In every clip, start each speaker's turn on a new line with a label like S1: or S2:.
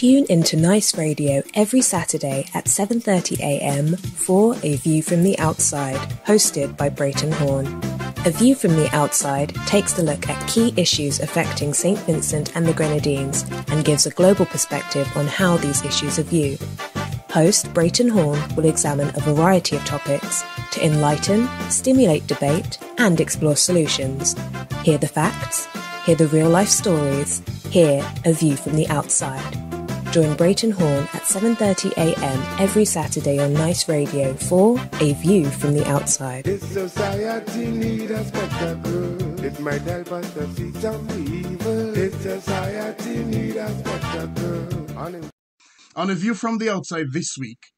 S1: Tune into Nice Radio every Saturday at 7:30 a.m. for A View from the Outside, hosted by Brereton Horne. A View from the Outside takes a look at key issues affecting St Vincent and the Grenadines and gives a global perspective on how these issues are viewed. Host Brereton Horne will examine a variety of topics to enlighten, stimulate debate, and explore solutions. Hear the facts, hear the real-life stories, hear A View from the Outside. Join Brereton Horne at 7:30 a.m. every Saturday on Nice Radio for A View from the Outside.
S2: This society need a spectacle. It might help us to see some evil. This society need a spectacle.
S3: On A View from the Outside this week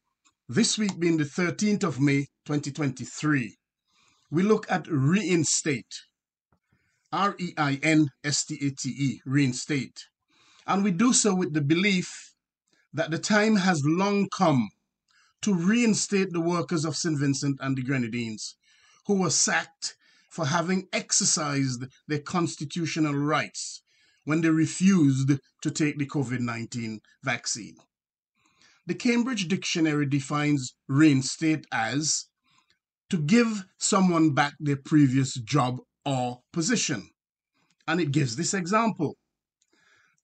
S3: being the 13th of May 2023, we look at Reinstate. Reinstate, reinstate. And we do so with the belief that the time has long come to reinstate the workers of St Vincent and the Grenadines who were sacked for having exercised their constitutional rights when they refused to take the COVID-19 vaccine. The Cambridge Dictionary defines reinstate as to give someone back their previous job or position. And it gives this example.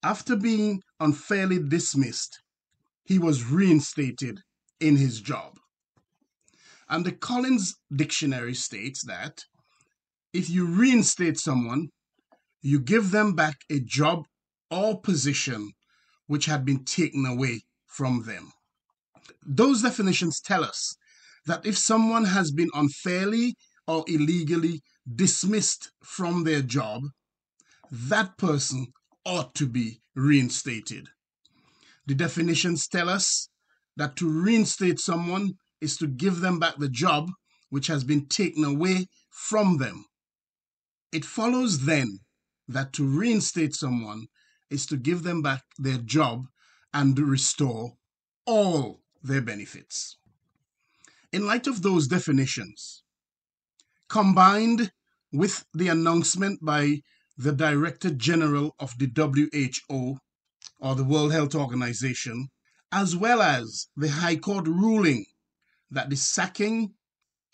S3: After being unfairly dismissed, he was reinstated in his job. And the Collins Dictionary states that if you reinstate someone, you give them back a job or position which had been taken away from them. Those definitions tell us that if someone has been unfairly or illegally dismissed from their job, that person ought to be reinstated. The definitions tell us that to reinstate someone is to give them back the job which has been taken away from them. It follows then that to reinstate someone is to give them back their job and restore all their benefits. In light of those definitions, combined with the announcement by the Director General of the WHO, or the World Health Organization, as well as the High Court ruling that the sacking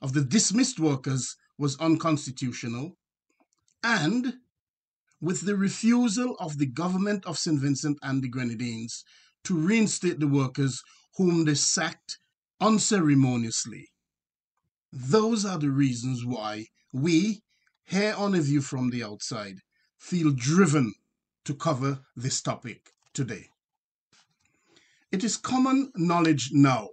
S3: of the dismissed workers was unconstitutional, and with the refusal of the government of St Vincent and the Grenadines to reinstate the workers whom they sacked unceremoniously. Those are the reasons why we, here on A View from the Outside, feel driven to cover this topic today. It is common knowledge now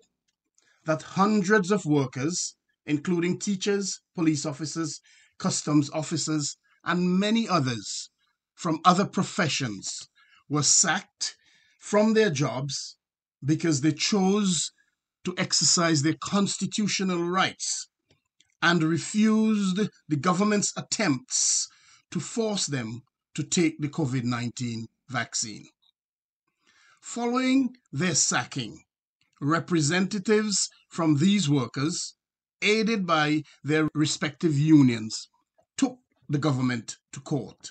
S3: that hundreds of workers, including teachers, police officers, customs officers, and many others from other professions, were sacked from their jobs because they chose to exercise their constitutional rights and refused the government's attempts to force them to take the COVID-19 vaccine. Following their sacking, representatives from these workers, aided by their respective unions, took the government to court.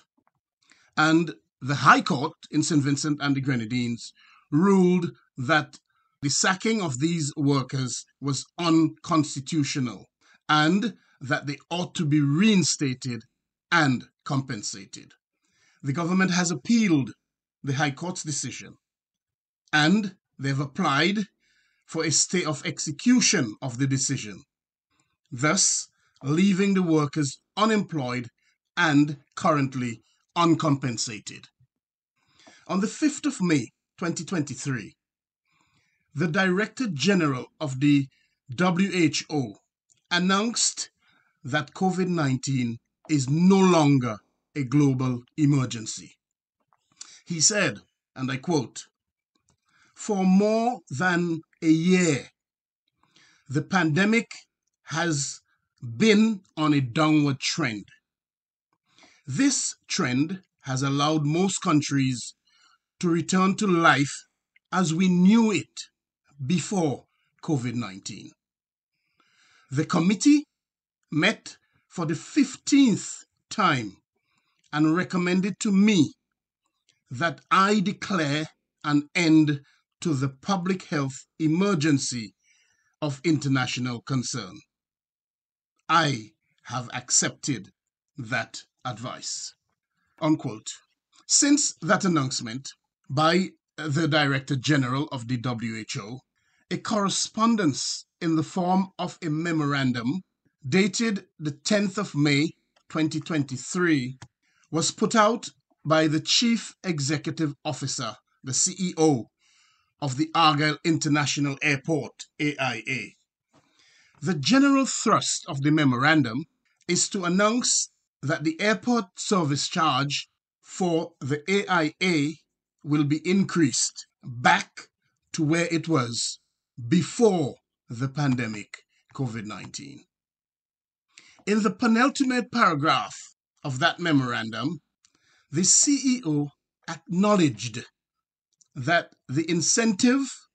S3: And the High Court in St Vincent and the Grenadines ruled that the sacking of these workers was unconstitutional and that they ought to be reinstated and compensated. The government has appealed the High Court's decision, and they've applied for a stay of execution of the decision, thus leaving the workers unemployed and currently uncompensated. On the 5th of May 2023, the Director General of the WHO announced that COVID-19 is no longer a global emergency. He said, and I quote, "For more than a year, the pandemic has been on a downward trend. This trend has allowed most countries to return to life as we knew it before COVID-19. The committee met for the 15th time and recommended to me that I declare an end to the public health emergency of international concern. I have accepted that advice." Unquote. Since that announcement by the Director General of the WHO, a correspondence in the form of a memorandum dated the 10th of May 2023 was put out by the Chief Executive Officer, the CEO of the Argyle International Airport, AIA. The general thrust of the memorandum is to announce that the airport service charge for the AIA will be increased back to where it was before the pandemic, COVID-19. In the penultimate paragraph of that memorandum, the CEO acknowledged that the incentive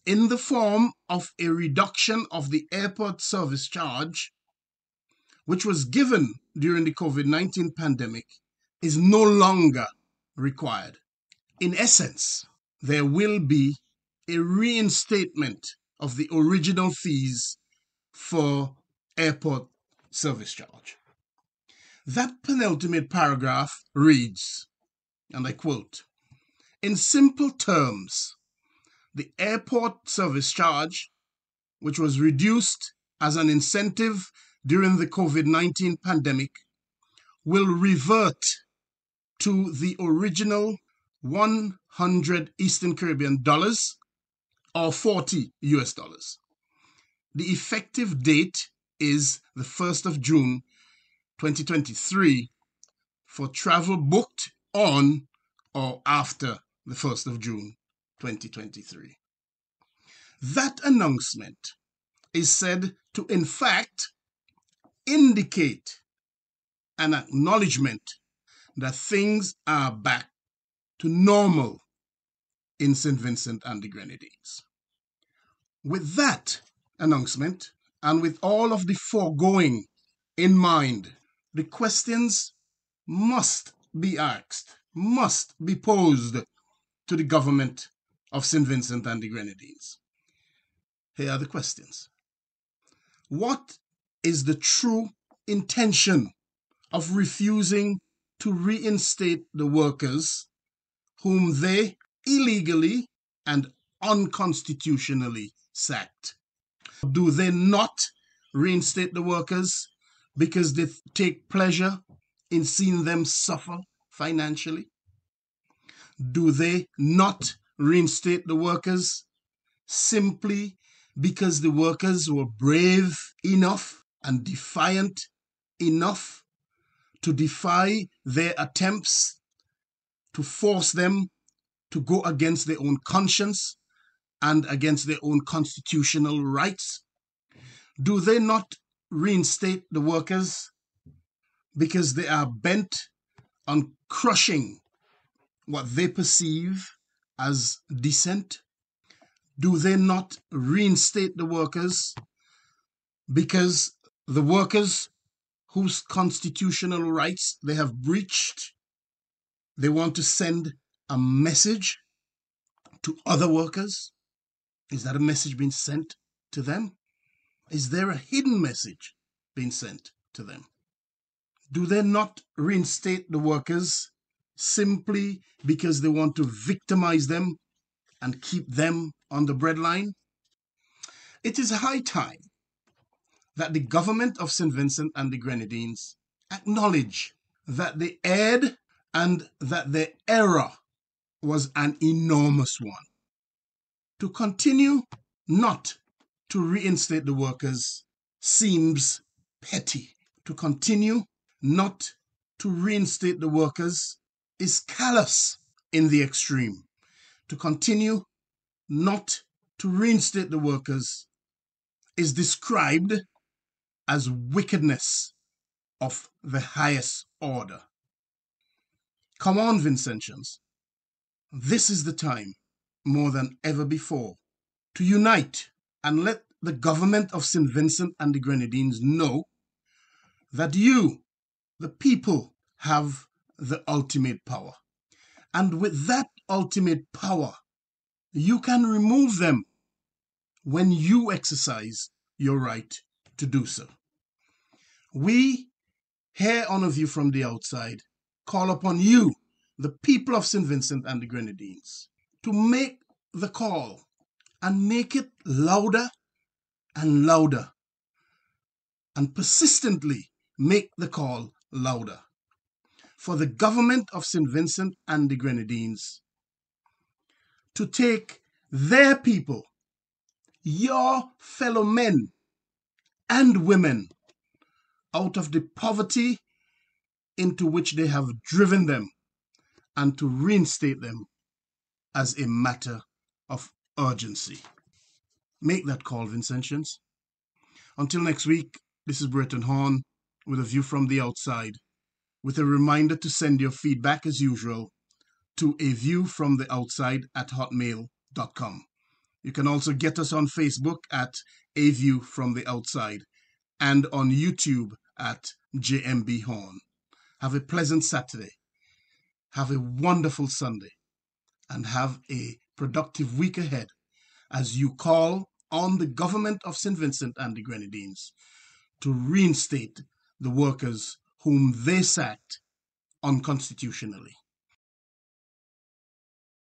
S3: in the form of a reduction of the airport service charge, which was given during the COVID-19 pandemic, is no longer required. In essence, there will be a reinstatement of the original fees for airport service charge. That penultimate paragraph reads, and I quote, "In simple terms, the airport service charge, which was reduced as an incentive during the COVID-19 pandemic, will revert to the original 100 Eastern Caribbean dollars or 40 US dollars. The effective date is the 1st of June 2023 for travel booked on or after the 1st of June 2023. That announcement is said to, in fact, indicate an acknowledgement that things are back to normal in St Vincent and the Grenadines. With that announcement, and with all of the foregoing in mind, the questions must be asked, must be posed to the government of St Vincent and the Grenadines. Here are the questions. What is the true intention of refusing to reinstate the workers whom they illegally and unconstitutionally sacked? Do they not reinstate the workers because they take pleasure in seeing them suffer financially? Do they not reinstate the workers simply because the workers were brave enough and defiant enough to defy their attempts to force them to go against their own conscience and against their own constitutional rights? Do they not reinstate the workers because they are bent on crushing what they perceive as dissent? Do they not reinstate the workers because the workers whose constitutional rights they have breached, they want to send a message to other workers? Is that a message being sent to them? Is there a hidden message being sent to them? Do they not reinstate the workers simply because they want to victimize them and keep them on the breadline? It is high time that the government of St Vincent and the Grenadines acknowledge that they erred and that their error was an enormous one. To continue not to reinstate the workers seems petty. To continue not to reinstate the workers is callous in the extreme. To continue not to reinstate the workers is described as wickedness of the highest order. Come on, Vincentians. This is the time, more than ever before, to unite and let the government of St Vincent and the Grenadines know that you, the people, have the ultimate power. And with that ultimate power You can remove them when you exercise your right to do so. We, here on A View from the Outside, call upon you, the people of St Vincent and the Grenadines, to make the call and make it louder and louder, and persistently make the call louder for the government of St Vincent and the Grenadines to take their people, your fellow men and women, out of the poverty into which they have driven them, and to reinstate them as a matter of urgency. Make that call, Vincentians. Until next week, this is Brereton Horne with A View from the Outside, with a reminder to send your feedback as usual to aviewfromtheoutside@hotmail.com. You can also get us on Facebook at A View from the Outside and on YouTube at JMB Horne. Have a pleasant Saturday. Have a wonderful Sunday. And have a productive week ahead as you call on the government of St. Vincent and the Grenadines to reinstate the workers whom they sacked unconstitutionally.